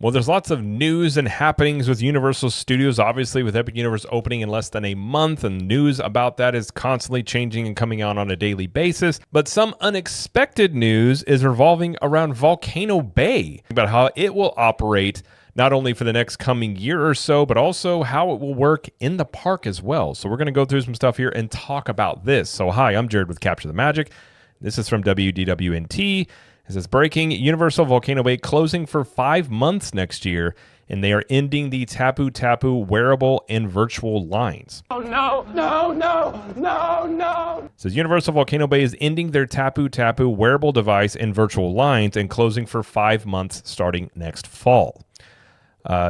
Well, there's lots of news and happenings with Universal Studios, obviously, with Epic Universe opening in less than a month, and news about that is constantly changing and coming out on a daily basis. But some unexpected news is revolving around Volcano Bay, about how it will operate not only for the next coming year or so, but also how it will work in the park as well. So we're going to go through some stuff here and talk about this. So hi, I'm Jared with Capture the Magic. This is from WDWNT. It says, breaking, Universal Volcano Bay closing for 5 months next year, and they are ending the Tapu Tapu wearable and virtual lines. Oh, no. It says, Universal Volcano Bay is ending their Tapu Tapu wearable device and virtual lines and closing for 5 months starting next fall.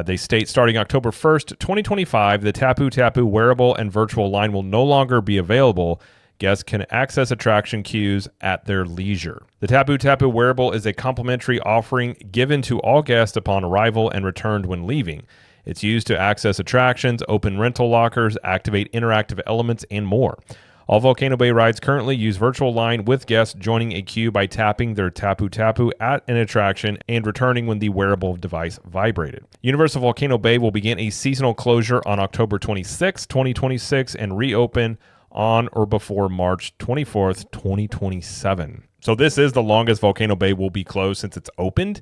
They state, starting October 1st, 2025, the Tapu Tapu wearable and virtual line will no longer be available. Guests can access attraction queues at their leisure. The Tapu Tapu wearable is a complimentary offering given to all guests upon arrival and returned when leaving. It's used to access attractions, open rental lockers, activate interactive elements, and more. All Volcano Bay rides currently use virtual line with guests joining a queue by tapping their Tapu Tapu at an attraction and returning when the wearable device vibrated. Universal Volcano Bay will begin a seasonal closure on October 26, 2026 and reopen on or before March 24th, 2027. So this is the longest Volcano Bay will be closed since it's opened.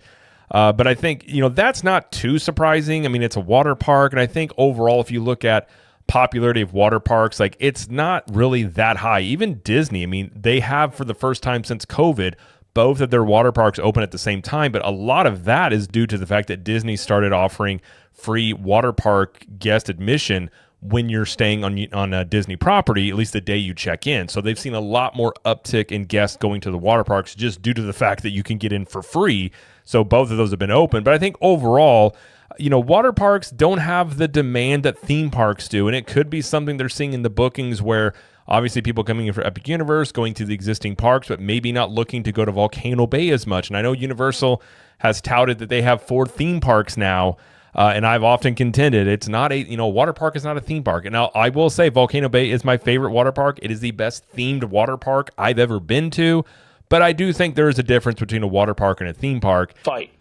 But I think, that's not too surprising. I mean, it's a water park. And I think overall, if you look at popularity of water parks, like it's not really that high. Even Disney, I mean, they have for the first time since COVID, both of their water parks open at the same time. But a lot of that is due to the fact that Disney started offering free water park guest admission when you're staying on a Disney property, at least the day you check in. So they've seen a lot more uptick in guests going to the water parks just due to the fact that you can get in for free. So both of those have been open. But I think overall, water parks don't have the demand that theme parks do. And it could be something they're seeing in the bookings where obviously people coming in for Epic Universe, going to the existing parks, but maybe not looking to go to Volcano Bay as much. And I know Universal has touted that they have 4 theme parks now. And I've often contended it's not water park is not a theme park. And now I will say Volcano Bay is my favorite water park. It is the best themed water park I've ever been to. But I do think there is a difference between a water park and a theme park. Fight.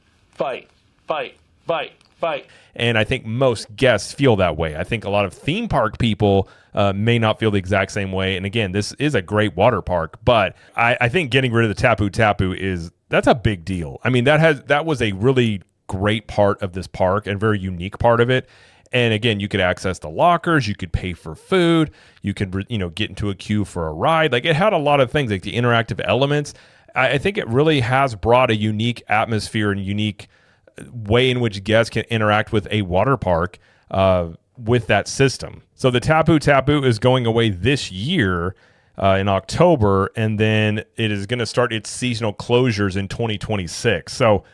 And I think most guests feel that way. I think a lot of theme park people may not feel the exact same way. And again, this is a great water park. But I think getting rid of the Tapu Tapu that's a big deal. I mean, that was a really great part of this park and very unique part of it. And again, you could access the lockers, you could pay for food, you could get into a queue for a ride. Like it had a lot of things, like the interactive elements. I think it really has brought a unique atmosphere and unique way in which guests can interact with a water park with that system. So the Tapu Tapu is going away this year in October, and then it is going to start its seasonal closures in 2026. So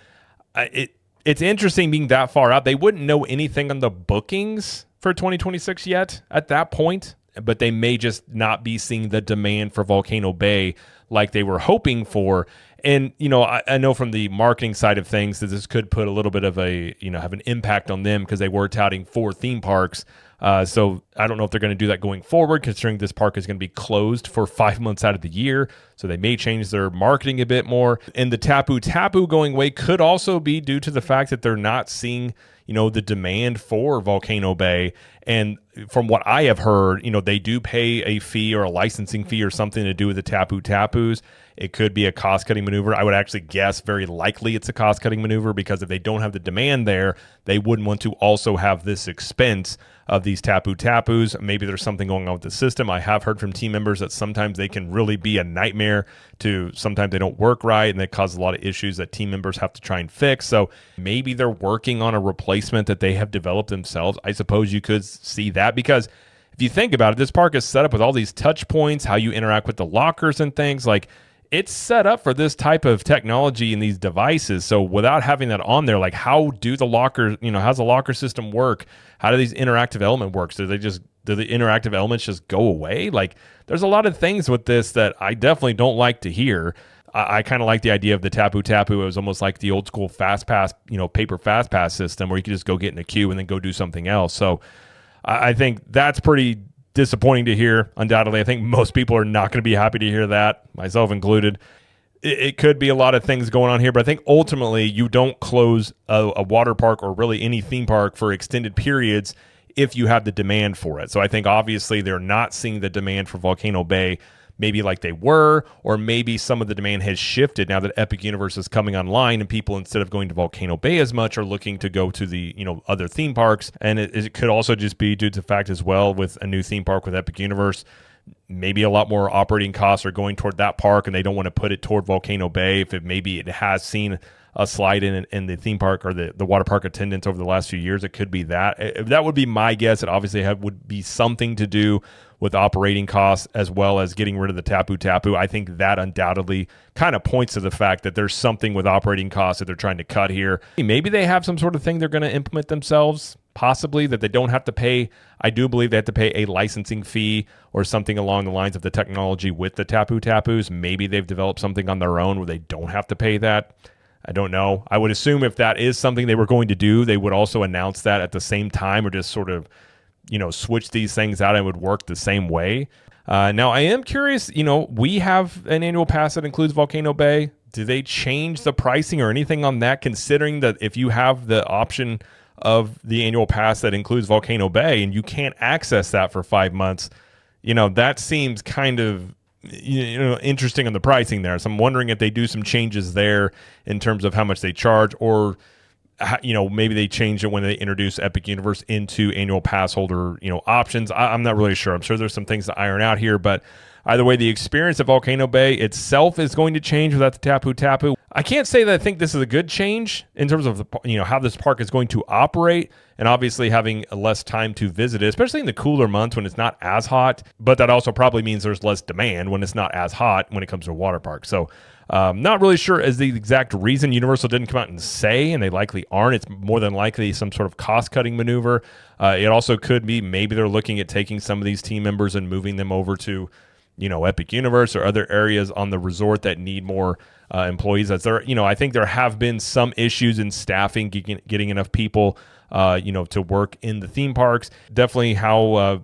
it's interesting being that far out. They wouldn't know anything on the bookings for 2026 yet at that point, but they may just not be seeing the demand for Volcano Bay like they were hoping for. And, I know from the marketing side of things that this could put a little bit of have an impact on them because they were touting 4 theme parks. So I don't know if they're going to do that going forward, considering this park is going to be closed for 5 months out of the year. So they may change their marketing a bit more. And the Tapu Tapu going away could also be due to the fact that they're not seeing, the demand for Volcano Bay. And from what I have heard, they do pay a fee or a licensing fee or something to do with the Tapu Tapus. It could be a cost-cutting maneuver. I would actually guess very likely it's a cost-cutting maneuver because if they don't have the demand there, they wouldn't want to also have this expense of these Tapu Tapus. Maybe there's something going on with the system. I have heard from team members that sometimes they can really be a nightmare sometimes they don't work right and they cause a lot of issues that team members have to try and fix. So maybe they're working on a replacement that they have developed themselves. I suppose you could see that because if you think about it, this park is set up with all these touch points, how you interact with the lockers and things. Like it's set up for this type of technology and these devices. So without having that on there, like how do the lockers, how's the locker system work? How do these interactive elements work? Do the interactive elements just go away? Like there's a lot of things with this that I definitely don't like to hear. I kind of like the idea of the Tapu Tapu. It was almost like the old school fast pass, paper fast pass system where you could just go get in a queue and then go do something else. So I think that's pretty disappointing to hear. Undoubtedly, I think most people are not going to be happy to hear that, myself included. it could be a lot of things going on here, but I think ultimately you don't close a water park or really any theme park for extended periods if you have the demand for it. So I think obviously they're not seeing the demand for Volcano Bay maybe like they were, or maybe some of the demand has shifted now that Epic Universe is coming online and people, instead of going to Volcano Bay as much, are looking to go to the, other theme parks. And it could also just be due to the fact as well, with a new theme park with Epic Universe, maybe a lot more operating costs are going toward that park and they don't want to put it toward Volcano Bay if maybe it has seen a slide in the theme park or the water park attendance over the last few years. It could be that. That would be my guess. It obviously would be something to do with operating costs as well as getting rid of the Tapu Tapu. I think that undoubtedly kind of points to the fact that there's something with operating costs that they're trying to cut here. Maybe they have some sort of thing they're going to implement themselves, possibly, that they don't have to pay. I do believe they have to pay a licensing fee or something along the lines of the technology with the Tapu Tapus. Maybe they've developed something on their own where they don't have to pay that. I don't know. I would assume if that is something they were going to do, they would also announce that at the same time, or just sort of, switch these things out and it would work the same way. Now, I am curious, we have an annual pass that includes Volcano Bay. Do they change the pricing or anything on that, considering that if you have the option of the annual pass that includes Volcano Bay and you can't access that for 5 months, that seems kind of interesting on the pricing there. So I'm wondering if they do some changes there in terms of how much they charge, or maybe they change it when they introduce Epic Universe into annual pass holder options. I'm not really sure. I'm sure there's some things to iron out here, but either way, the experience at Volcano Bay itself is going to change without the Tapu Tapu. I can't say that I think this is a good change in terms of how this park is going to operate, and obviously having less time to visit it, especially in the cooler months when it's not as hot. But that also probably means there's less demand when it's not as hot when it comes to a water park. So not really sure as the exact reason. Universal didn't come out and say, and they likely aren't. It's more than likely some sort of cost-cutting maneuver. It also could be maybe they're looking at taking some of these team members and moving them over to Epic Universe or other areas on the resort that need more employees. As there, I think there have been some issues in staffing, getting enough people, to work in the theme parks. Definitely how,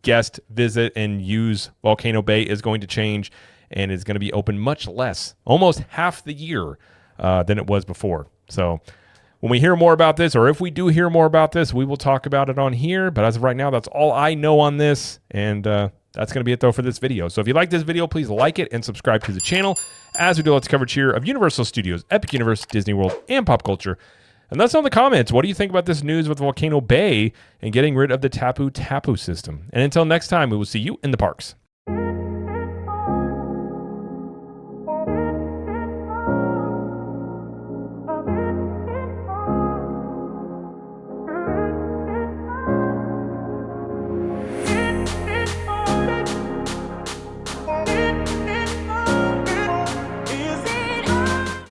guests visit and use Volcano Bay is going to change, and is going to be open much less, almost half the year than it was before. So when we hear more about this, or if we do hear more about this, we will talk about it on here. But as of right now, that's all I know on this. And that's going to be it, though, for this video. So if you like this video, please like it and subscribe to the channel, as we do lots of coverage here of Universal Studios, Epic Universe, Disney World, and pop culture. And let us know in the comments, what do you think about this news with Volcano Bay and getting rid of the Tapu Tapu system? And until next time, we will see you in the parks.